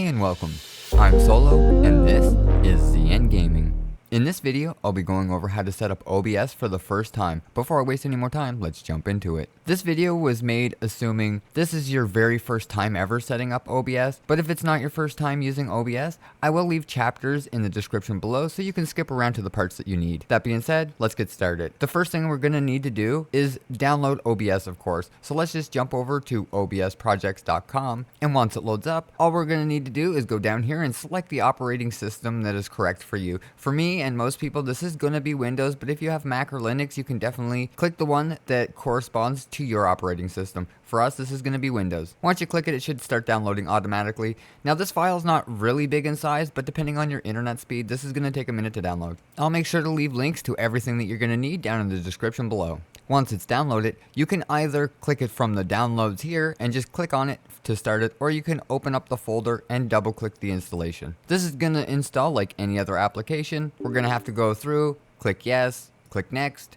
and welcome. I'm Solo, and this is ZN Gaming. In this video, I'll be going over how to set up OBS for the first time. Before I waste any more time, let's jump into it. This video was made assuming this is your very first time ever setting up OBS, but if it's not your first time using OBS, I will leave chapters in the description below so you can skip around to the parts that you need. That being said, let's get started. The first thing we're going to need to do is download OBS, of course. So let's just jump over to obsprojects.com, and once it loads up, all we're going to need to do is go down here and select the operating system that is correct for you. For me and most people, this is going to be Windows, but if you have Mac or Linux, you can definitely click the one that corresponds to your operating system. For us, this is going to be Windows. Once you click it, it should start downloading automatically. Now, this file is not really big in size, but depending on your internet speed, this is going to take a minute to download. I'll make sure to leave links to everything that you're going to need down in the description below. Once it's downloaded, you can either click it from the downloads here and just click on it to start it, or you can open up the folder and double click the installation. This is going to install like any other application. We're going to have to go through, click yes, click next,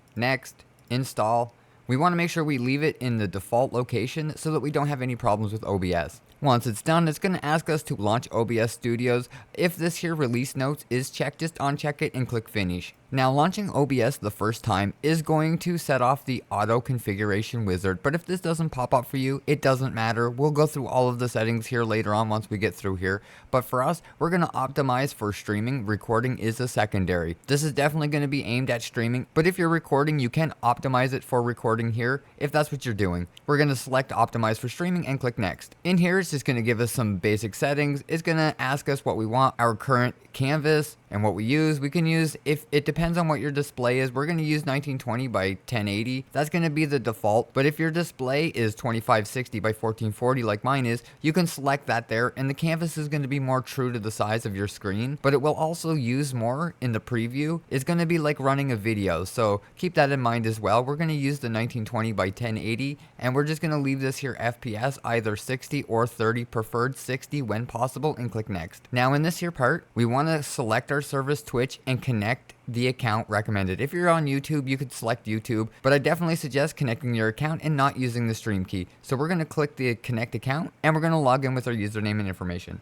install. We want to make sure we leave it in the default location so that we don't have any problems with OBS. Once it's done, it's going to ask us to launch OBS Studios. If this here release notes is checked, just uncheck it and click finish. Now, launching OBS the first time is going to set off the auto configuration wizard, but if this doesn't pop up for you, it doesn't matter. We'll go through all of the settings here later on once we get through here. But for us, we're going to optimize for streaming. Recording is a secondary. This is definitely going to be aimed at streaming, but if you're recording, you can optimize it for recording here if that's what you're doing. We're going to select optimize for streaming and click next. In here, it's just going to give us some basic settings. It's going to ask us what we want, our current canvas, and what we use. We can use, if it depends on what your display is, we're going to use 1920 by 1080. That's going to be the default, but if your display is 2560 by 1440 like mine is, you can select that there, and the canvas is going to be more true to the size of your screen, but it will also use more in the preview. It's going to be like running a video, so keep that in mind as well. We're going to use the 1920 by 1080, and we're just going to leave this here FPS either 60 or 30, preferred 60 when possible, and click next. Now in this here part, we want to select our service Twitch and connect the account recommended. If you're on YouTube, you could select YouTube, but I definitely suggest connecting your account and not using the stream key. So we're going to click the connect account, and we're going to log in with our username and information.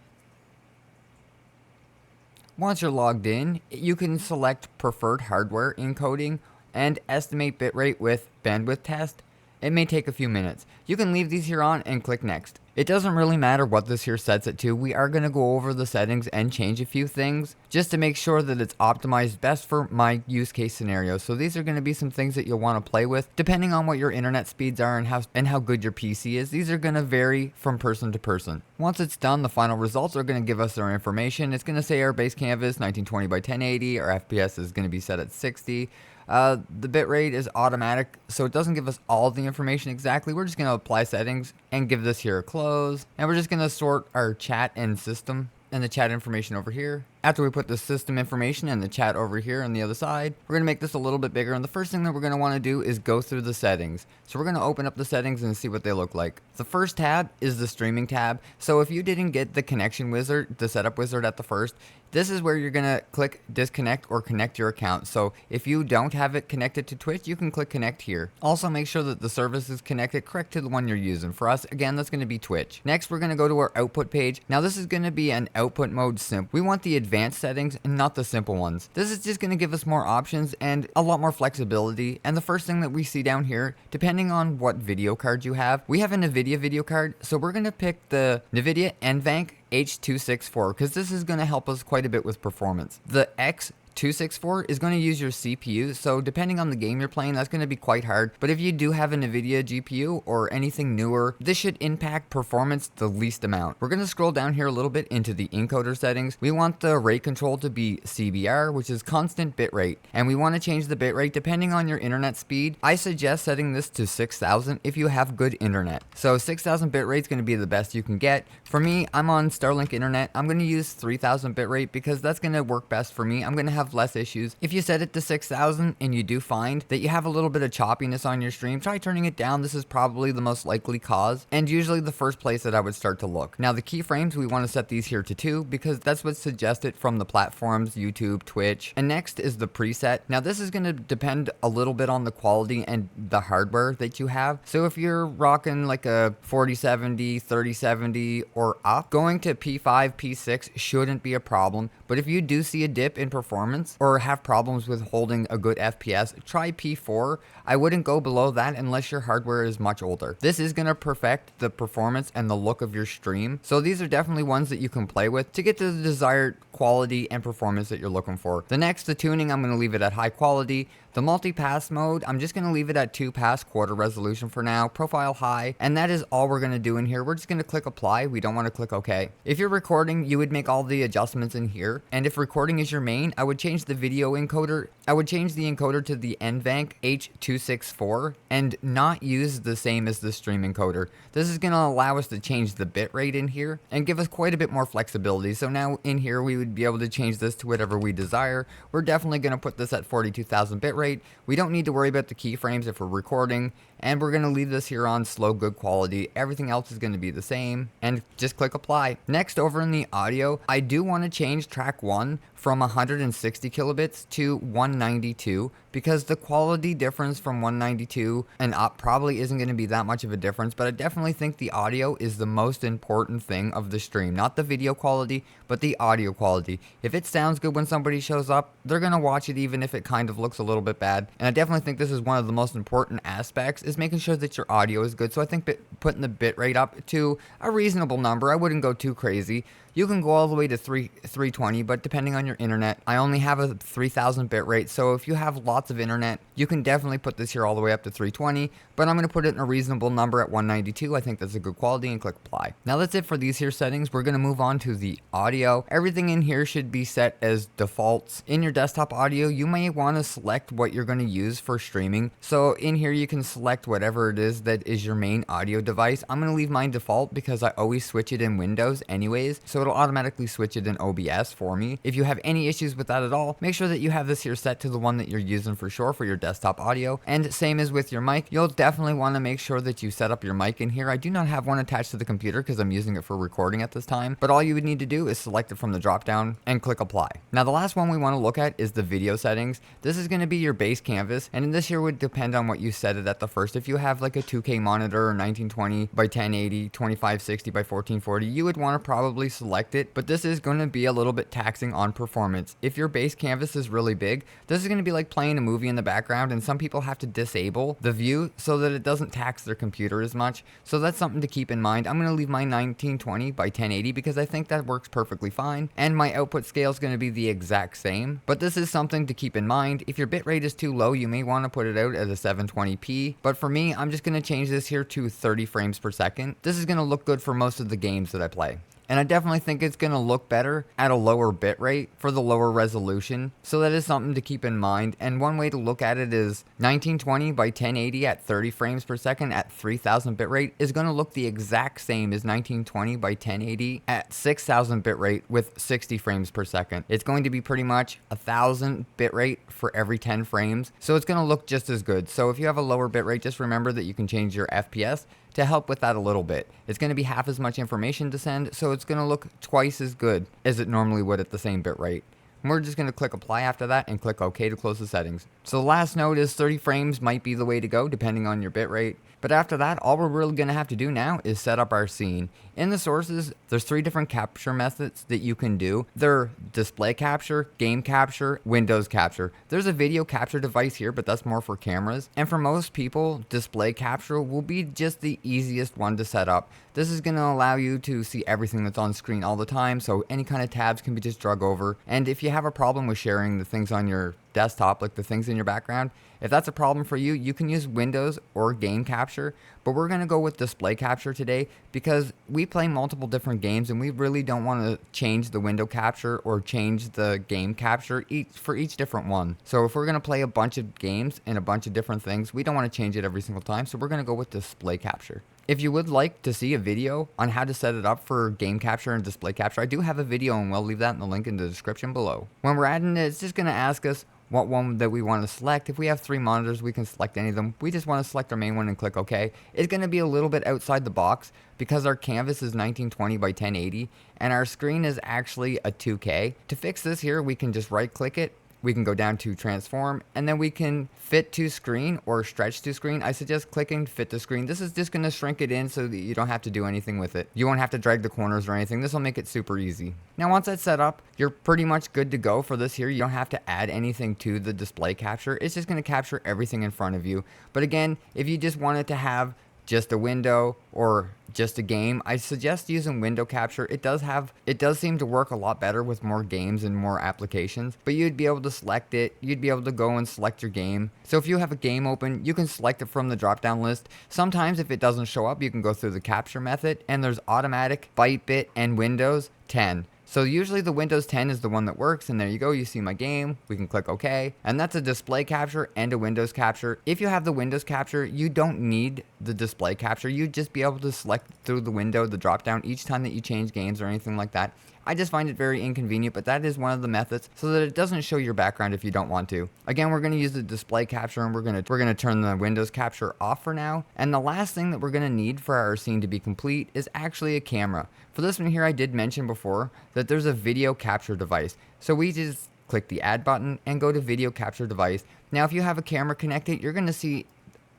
Once you're logged in, you can select preferred hardware encoding and estimate bitrate with bandwidth test. It may take a few minutes. You can leave these here on and click next. It doesn't really matter what this here sets it to. We are going to go over the settings and change a few things just to make sure that it's optimized best for my use case scenario. So these are going to be some things that you'll want to play with depending on what your internet speeds are and how good your PC is. These are going to vary from person to person. Once it's done, the final results are going to give us our information. It's going to say our base canvas 1920 by 1080. Our FPS is going to be set at 60. The bitrate is automatic, so it doesn't give us all the information exactly. We're just going to apply settings and give this here a close. And we're just going to sort our chat and system and the chat information over here. After we put the system information and the chat over here on the other side, we're going to make this a little bit bigger. And the first thing that we're going to want to do is go through the settings. So we're going to open up the settings and see what they look like. The first tab is the streaming tab. So if you didn't get the connection wizard, the setup wizard at the first, this is where you're going to click disconnect or connect your account. So if you don't have it connected to Twitch, you can click connect here. Also make sure that the service is connected correct to the one you're using. For us, again, that's going to be Twitch. Next, we're going to go to our output page. Now this is going to be an output mode simp. We want the advanced settings and not the simple ones. This is just going to give us more options and a lot more flexibility. And the first thing that we see down here, depending on what video card you have, we have a NVIDIA video card. So we're going to pick the NVIDIA NVENC H264 because this is going to help us quite a bit with performance. The X264 is going to use your CPU, so depending on the game you're playing, that's going to be quite hard. But if you do have a NVIDIA GPU or anything newer, this should impact performance the least amount. We're going to scroll down here a little bit into the encoder settings. We want the rate control to be CBR, which is constant bit rate, and we want to change the bit rate depending on your internet speed. I suggest setting this to 6000 if you have good internet. So 6000 bit rate is going to be the best you can get. For me, I'm on Starlink internet. I'm going to use 3000 bitrate because that's going to work best for me. I'm going to have have less issues. If you set it to 6,000 and you do find that you have a little bit of choppiness on your stream, try turning it down. This is probably the most likely cause, and usually the first place that I would start to look. Now the keyframes, we want to set these here to 2 because that's what's suggested from the platforms, YouTube, Twitch. And next is the preset. Now this is going to depend a little bit on the quality and the hardware that you have. So if you're rocking like a 4070, 3070 or up, going to P5, P6 shouldn't be a problem. But if you do see a dip in performance or have problems with holding a good FPS, try P4. I wouldn't go below that unless your hardware is much older. This is going to perfect the performance and the look of your stream. So these are definitely ones that you can play with to get to the desired quality and performance that you're looking for. The next, the tuning, I'm going to leave it at high quality. The multi-pass mode, I'm just going to leave it at 2-pass quarter resolution for now, profile high, and that is all we're going to do in here. We're just going to click apply. We don't want to click OK. If you're recording, you would make all the adjustments in here, and if recording is your main, I would change the video encoder. I would change the encoder to the NVENC H264 and not use the same as the stream encoder. This is going to allow us to change the bitrate in here and give us quite a bit more flexibility. So now in here, we would be able to change this to whatever we desire. We're definitely going to put this at 42,000 bitrate. We don't need to worry about the keyframes if we're recording, and we're going to leave this here on slow good quality. Everything else is going to be the same, and just click apply. Next, over in the audio, I do want to change track 1 from 160 kilobits to 192 because the quality difference from 192 and up probably isn't going to be that much of a difference, but I definitely think the audio is the most important thing of the stream. Not the video quality, but the audio quality. If it sounds good when somebody shows up, they're going to watch it even if it kind of looks a little bit bad. And I definitely think this is one of the most important aspects, is making sure that your audio is good. So I think putting the bitrate up to a reasonable number, I wouldn't go too crazy. You can go all the way to 320, but depending on your internet, I only have a 3000 bitrate, so if you have lots of internet, you can definitely put this here all the way up to 320, but I'm going to put it in a reasonable number at 192. I think that's a good quality, and click apply. Now that's it for these here settings. We're going to move on to the audio. Everything in here should be set as defaults. In your desktop audio, you may want to select what you're going to use for streaming. So in here, you can select whatever it is that is your main audio device. I'm going to leave mine default because I always switch it in Windows anyways, so it'll automatically switch it in OBS for me. If you have any issues with that at all, make sure that you have this here set to the one that you're using for sure for your desktop audio. And same as with your mic, you'll definitely want to make sure that you set up your mic in here. I do not have one attached to the computer because I'm using it for recording at this time, but all you would need to do is select it from the drop down and click apply. Now the last one we want to look at is the video settings. This is going to be your base canvas, and this here would depend on what you set it at the first. If you have like a 2K monitor or 1920 by 1080, 2560 by 1440, you would want to probably select it, but this is going to be a little bit taxing on performance. If your base canvas is really big, this is going to be like playing a movie in the background, and some people have to disable the view so that it doesn't tax their computer as much. So that's something to keep in mind. I'm going to leave my 1920 by 1080 because I think that works perfectly fine, and my output scale is going to be the exact same, but this is something to keep in mind. If your bitrate is too low, you may want to put it out at a 720p, but for me, I'm just going to change this here to 30 frames per second. This is going to look good for most of the games that I play. And I definitely think it's going to look better at a lower bit rate for the lower resolution. So that is something to keep in mind. And one way to look at it is 1920 by 1080 at 30 frames per second at 3000 bit rate is going to look the exact same as 1920 by 1080 at 6000 bit rate with 60 frames per second. It's going to be pretty much 1000 bit rate for every 10 frames. So it's going to look just as good. So if you have a lower bit rate, just remember that you can change your FPS to help with that a little bit. It's going to be half as much information to send, so it's going to look twice as good as it normally would at the same bit rate. And we're just going to click apply after that and click OK to close the settings. So the last note is 30 frames might be the way to go depending on your bit rate. But after that, all we're really going to have to do now is set up our scene. In the sources, there's 3 different capture methods that you can do. They're display capture, game capture, Windows capture. There's a video capture device here, but that's more for cameras. And for most people, display capture will be just the easiest one to set up. This is going to allow you to see everything that's on screen all the time, so any kind of tabs can be just drug over. And if you have a problem with sharing the things on your desktop, like the things in your background, if that's a problem for you, you can use Windows or game capture, but we're going to go with display capture today because we play multiple different games and we really don't want to change the window capture or change the game capture for each different one. So if we're going to play a bunch of games and a bunch of different things, we don't want to change it every single time, so we're going to go with display capture. If you would like to see a video on how to set it up for game capture and display capture, I do have a video and we'll leave that in the link in the description below. When we're adding it, it's just going to ask us what one that we want to select. If we have 3 monitors, we can select any of them. We just want to select our main one and click OK. It's going to be a little bit outside the box because our canvas is 1920 by 1080 and our screen is actually a 2K. To fix this here, we can just right click it. We can go down to transform and then we can fit to screen or stretch to screen. I suggest clicking fit to screen. This is just going to shrink it in so that you don't have to do anything with it. You won't have to drag the corners or anything. This will make it super easy. Now once that's set up, you're pretty much good to go for this here. You don't have to add anything to the display capture. It's just going to capture everything in front of you. But again, if you just wanted to have just a window or just a game, I suggest using window capture. It does seem to work a lot better with more games and more applications, but you'd be able to select it. You'd be able to go and select your game. So if you have a game open, you can select it from the drop down list. Sometimes if it doesn't show up, you can go through the capture method and there's automatic, Bytebit, and Windows 10. So usually the Windows 10 is the one that works, and there you go, you see my game, we can click OK, and that's a display capture and a Windows capture. If you have the Windows capture, you don't need the display capture. You'd just be able to select through the window, the drop down, each time that you change games or anything like that. I just find it very inconvenient, but that is one of the methods so that it doesn't show your background if you don't want to. Again, we're going to use the display capture and we're going to turn the Windows capture off for now. And the last thing that we're going to need for our scene to be complete is actually a camera. For this one here, I did mention before that there's a video capture device. So we just click the add button and go to video capture device. Now, if you have a camera connected, you're going to see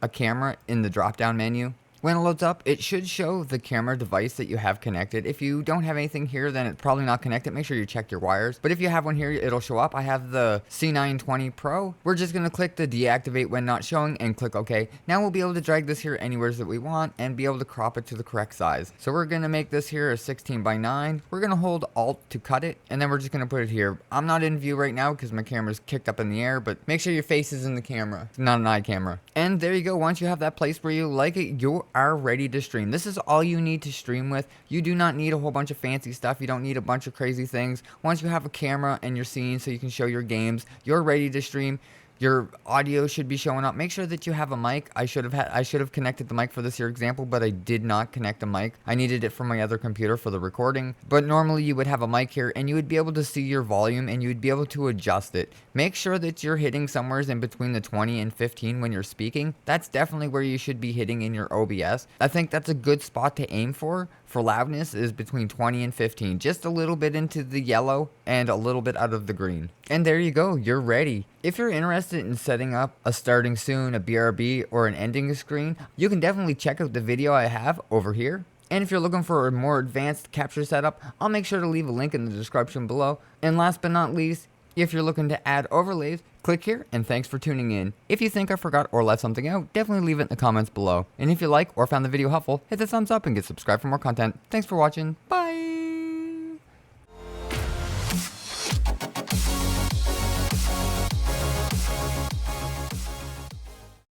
a camera in the drop down menu. When it loads up, it should show the camera device that you have connected. If you don't have anything here, then it's probably not connected. Make sure you check your wires. But if you have one here, it'll show up. I have the C920 Pro. We're just going to click the deactivate when not showing and click OK. Now we'll be able to drag this here anywhere that we want and be able to crop it to the correct size. So we're going to make this here a 16 by 9. We're going to hold Alt to cut it, and then we're just going to put it here. I'm not in view right now because my camera's kicked up in the air, but make sure your face is in the camera. It's not an eye camera. And there you go. Once you have that place where you like it, you are ready to stream. This is all you need to stream with. You do not need a whole bunch of fancy stuff. You don't need a bunch of crazy things. Once you have a camera and your scene so you can show your games, you're ready to stream. Your audio should be showing up. Make sure that you have a mic. I should have connected the mic for this here example, but I did not connect a mic. I needed it from my other computer for the recording. But normally you would have a mic here and you would be able to see your volume and you would be able to adjust it. Make sure that you're hitting somewhere in between the 20 and 15 when you're speaking. That's definitely where you should be hitting in your OBS. I think that's a good spot to aim for loudness is between 20 and 15. Just a little bit into the yellow and a little bit out of the green. And there you go, you're ready. If you're interested in setting up a starting soon, a BRB, or an ending screen, you can definitely check out the video I have over here. And if you're looking for a more advanced capture setup, I'll make sure to leave a link in the description below. And last but not least, if you're looking to add overlays, click here, and thanks for tuning in. If you think I forgot or left something out, definitely leave it in the comments below. And if you like or found the video helpful, hit the thumbs up and get subscribed for more content. Thanks for watching. Bye!